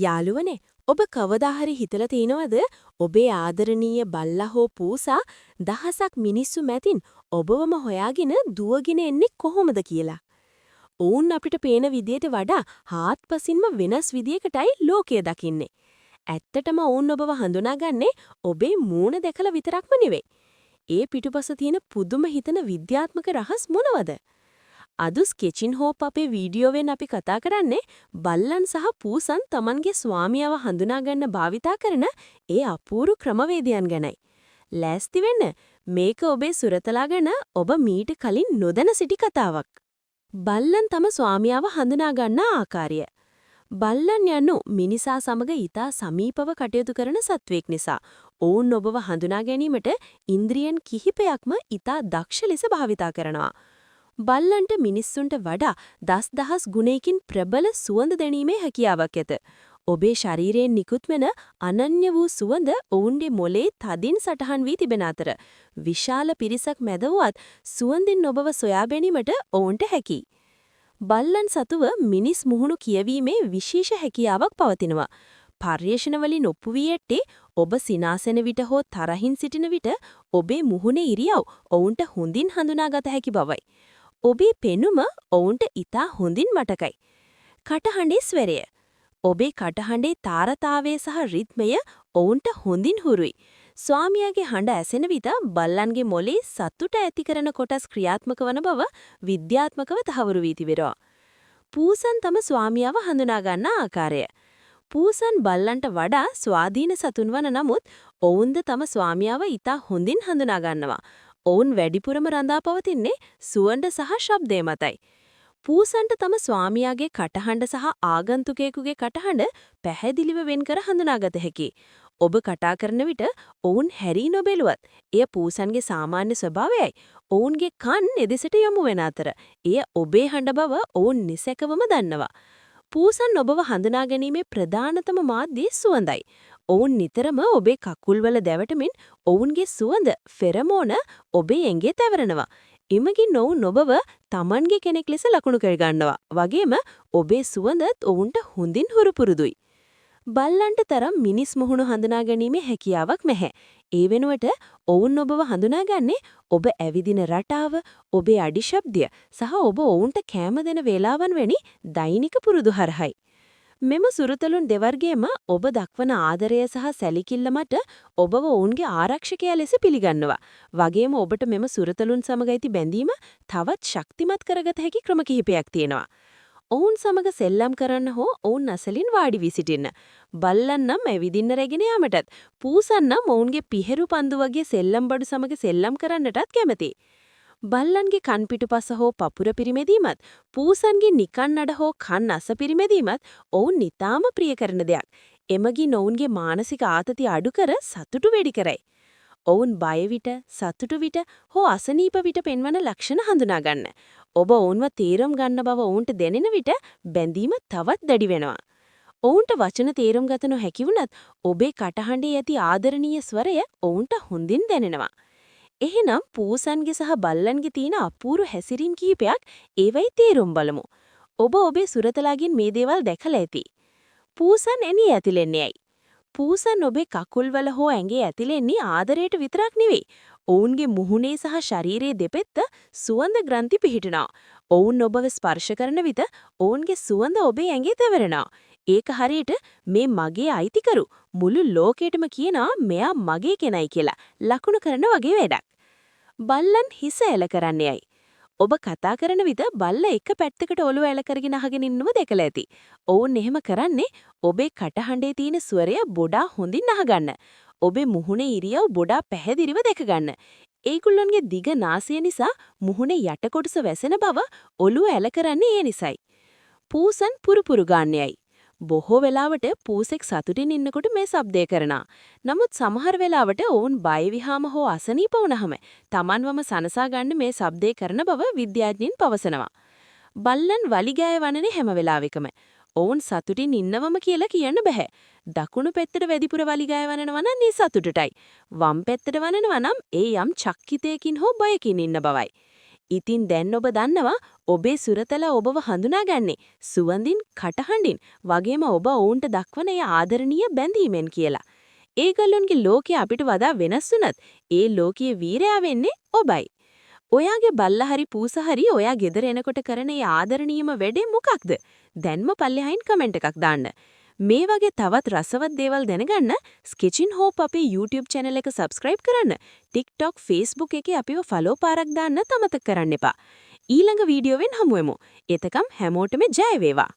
යාළුවනේ, ඔබ කවදා හරි හිතලා තියෙනවද ඔබේ ආදරණීය බල්ලා හෝ පූසා දහසක් මිනිස්සු මැදින් ඔබවම හොයාගෙන දුවගෙන එන්නේ කොහොමද කියලා? ඔවුන් අපිට පේන විදියට වඩා හාත්පසින්ම වෙනස් විදියකටයි ලෝකය දකින්නේ. ඇත්තටම ඔවුන් ඔබව හඳුනාගන්නේ ඔබේ මූණ දැකලා විතරක්ම නෙවෙයි. ඒ පිටුපස තියෙන පුදුම හිතන විද්‍යාත්මක රහස් මොනවද? අද ස්කෙචින් හෝප් අපේ වීඩියෝවෙන් අපි කතා කරන්නේ බල්ලන් සහ පූසන් තමන්ගේ ස්වාමියාව හඳුනා ගන්න භාවිතා කරන ඒ අපූර්ව ක්‍රමවේදයන් ගැනයි. ලෑස්ති වෙන්න මේක ඔබේ සුරතලාගෙන ඔබ මීට කලින් නොදැන සිටි කතාවක්. බල්ලන් තම ස්වාමියාව හඳුනා ගන්න ආකාරය. බල්ලන් යනු මිනිසා සමග ඊටා සමීපව කටයුතු කරන සත්වෙක් නිසා ඔවුන් ඔබව හඳුනා ගැනීමට ඉන්ද්‍රියන් කිහිපයක්ම ඊටා දක්ෂ ලෙස භාවිතා කරනවා. බල්ලන්ට මිනිස්සුන්ට වඩා දහස් ගුණයකින් ප්‍රබල සුවඳ දැනීමේ හැකියාවක් ඇත. ඔබේ ශරීරයෙන් නිකුත් වෙන අනන්‍ය වූ සුවඳ ඔවුන්ගේ මොලේ තදින් සටහන් වී තිබෙන අතර විශාල පිරිසක් මැද වුවත් සුවඳින් ඔබව සොයා බැලීමට ඔවුන්ට හැකියි. බල්ලන් සතුව මිනිස් මුහුණු කියවීමේ විශේෂ හැකියාවක් පවතිනවා. පර්යේෂණ වලින් ඔප්පු වී ඇත්තේ ඔබ සිනාසෙන විට හෝ තරහින් සිටින විට ඔබේ මුහුණේ ඉරියව් ඔවුන්ට හොඳින් හඳුනාගත හැකි බවයි. ඔබේ පෙනුම ඔවුන්ට ඊටා හොඳින් මතකයි. කටහඬේ ස්වරය. ඔබේ කටහඬේ තාරතාවය සහ රිද්මය ඔවුන්ට හොඳින් හුරුයි. ස්වාමියාගේ හඬ ඇසෙන විට බල්ලන්ගේ මොලේ සතුට ඇති කරන කොටස් ක්‍රියාත්මක වන බව විද්‍යාත්මකව තහවුරු වී තිබෙනවා. පූසන් තම ස්වාමියාව හඳුනා ගන්න ආකාරය. පූසන් බල්ලන්ට වඩා ස්වාධීන සතුන් වන නමුත් ඔවුන්ද තම ස්වාමියාව ඊටා හොඳින් හඳුනා ගන්නවා. ඔවුන් වැඩිපුරම රඳා පවතින්නේ සුවඳ සහ ශබ්දය මතයි. පූසන්ට තම ස්වාමියාගේ කටහඬ සහ ආගන්තුකයෙකුගේ කටහඬ පැහැදිලිව වෙන් කර හඳුනාගත හැකියි. ඔබ කතා කරන විට ඔවුන් හැරී නොබැලුවත් එය පූසන්ගේ සාමාන්‍ය ස්වභාවයයි. ඔවුන්ගේ කන් එදෙසට යොමු වෙන අතර එය ඔබේ හඬ බව ඔවුන් නිසැකවම දන්නවා. පූසන් ඔබව හඳුනා ගැනීමේ ප්‍රධානතම මාධ්‍ය සුවඳයි. ඔවුන් නිතරම ඔබේ කකුල්වල දැවටමින් ඔවුන්ගේ සුවඳ ෆෙරමෝන ඔබේ ඇඟේ තැවරනවා. එමගින් ඔවුන් ඔබව තමන්ගේ කෙනෙක් ලෙස ලකුණු කරගන්නවා. වගේම ඔබේ සුවඳත් ඔවුන්ට හොඳින් හුරු පුරුදුයි. බල්ලන්ට තරම් මිනිස් මුහුණු හඳුනා ගැනීමේ හැකියාවක් නැහැ. ඒ වෙනුවට ඔවුන් ඔබව හඳුනාගන්නේ ඔබ ඇවිදින රටාව, ඔබේ අඩි ශබ්දය සහ ඔබ ඔවුන්ට කැම දෙන වේලාවන් වැනි දෛනික පුරුදු හරහයි. මෙම සුරතලුන් දෙවර්ගයේම ඔබ දක්වන ආදරය සහ සැලකිල්ල මත ඔබව ඔවුන්ගේ ආරක්ෂකයා ලෙස පිළිගන්නවා. වගේම ඔබට මෙම සුරතලුන් සමග ඇති බැඳීම තවත් ශක්තිමත් කරගත හැකි ක්‍රම කිහිපයක් තියෙනවා. ඔවුන් සමග සෙල්ලම් කරන්න හෝ ඔවුන් අසලින් වාඩි වී සිටින්න. බල්ලන් නම් ඇවිදින්න රැගෙන යාමටත්, පූසන් නම් ඔවුන්ගේ පිහෙරු පන්දු වගේ සෙල්ලම් බඩු සමග සෙල්ලම් කරන්නටත් කැමතියි. බල්ලන්ගේ කන් පිටුපස හෝ පපුර පිරිමැදීමත්, පූසන්ගේ නිකන් නඩ හෝ කන් අස පිරිමැදීමත් ඔවුන් නිතාම ප්‍රිය කරන දෙයක්. එමගින් ඔවුන්ගේ මානසික ආතතිය අඩු කර සතුටු වැඩි කරයි. ඔවුන් බය විට, සතුටු විට හෝ අසනීප විට පෙන්වන ලක්ෂණ හඳුනා ගන්න. ඔබ ඔවුන්ව තේරුම් ගන්න බව ඔවුන්ට දැනෙන විට බැඳීම තවත් දැඩි වෙනවා. ඔවුන්ට වචන තේරුම් ගත නොහැකි වුණත් ඔබේ කටහඬේ ඇති ආදරණීය ස්වරය ඔවුන්ට හොඳින් දැනෙනවා. එහෙනම් පූසන්ගේ සහ බල්ලන්ගේ තියෙන අපූර්ව හැසිරීම් කිහිපයක් ඒවයි තේරුම් බලමු. ඔබ ඔබේ සුරතලාගෙන් මේ දේවල් දැකලා ඇති. පූසන් එණිය ඇතිලෙන්නේ ඇයි? පූසන් ඔබේ කකුල්වල හෝ ඇඟේ ඇතිලෙන්නේ ආදරයට විතරක් නෙවෙයි. ඔවුන්ගේ මුහුණේ සහ ශරීරයේ දෙපෙත්ත සුවඳ ග්‍රන්ථි පිහිටනවා. ඔවුන් ඔබව ස්පර්ශ කරන විට ඔවුන්ගේ සුවඳ ඔබේ ඇඟේ තැවරෙනවා. ඒක හරියට මේ මගේ අයිතිකරු මුළු ලෝකෙටම කියනවා මෙයා මගේ කෙනයි කියලා ලකුණු කරන වගේ වැඩක්. බල්ලන් හිස එල කරන්නේ ඇයි? ඔබ කතා කරන විට බල්ල එක පැත්තකට ඔළුව එල කරගෙන අහගෙන ඉන්නව දැකලා ඇති. ඔවුන් එහෙම කරන්නේ ඔබේ කටහඬේ තියෙන ස්වරය බොඩා හොඳින් අහගන්න. ඔබේ මුහුණේ ඉරියව් බොඩා පැහැදිලිව දැක ගන්න. ඒගොල්ලන්ගේ දිග නාසය නිසා මුහුණේ යට කොටස වැසෙන බව ඔළුව එල කරන්නේ ඒ නිසයි. පූසන් පුරුපුරු ගන්නේයි. බොහෝ වෙලාවට පූසෙක් සතුටින් ඉන්නකොට මේ ශබ්දය කරනවා. නමුත් සමහර වෙලාවට ඔවුන් බය විහාම හෝ අසනීප වුණාම තමන්වම සනසා ගන්න මේ ශබ්දය කරන බව විද්‍යාඥයින් පවසනවා. බල්ලන් වලිගය වනනේ හැම වෙලාවෙකම. ඔවුන් සතුටින් ඉන්නවම කියලා කියන්න බෑ. දකුණු පැත්තට වැඩිපුර වලිගය වනනවා නම් ඒ සතුටටයි. වම් පැත්තට වනනවා නම් ඒ යම් චක්කිතයකින් හෝ බයකින් ඉන්න බවයි. ඉතින් දැන් ඔබ දන්නවා ඔබේ සුරතලා ඔබව හඳුනාගන්නේ සුවඳින්, කටහඬින් වගේම ඔබ ඔවුන්ට දක්වන ඒ ආදරණීය බැඳීමෙන් කියලා. ඒගොල්ලොන්ගේ ලෝකය අපිට වඩා වෙනස් වුණත් ඒ ලෝකයේ වීරයා වෙන්නේ ඔබයි. ඔයාගේ බල්ලා හරි පූසා හරි ඔයා ගෙදර එනකොට කරන ඒ ආදරණීයම වැඩේ මොකක්ද? දැන්ම පල්ලෙහායින් කමෙන්ට් එකක් දාන්න. මේ වගේ තවත් රසවත් දේවල් දැනගන්න Sketchin Hope අපේ YouTube channel එක subscribe කරන්න. TikTok, Facebook එකේ අපිව follow පාරක් දාන්න අමතක කරන්න එපා. ඊළඟ වීඩියෝවෙන් හමු වෙමු. එතකම් හැමෝටම ජය වේවා.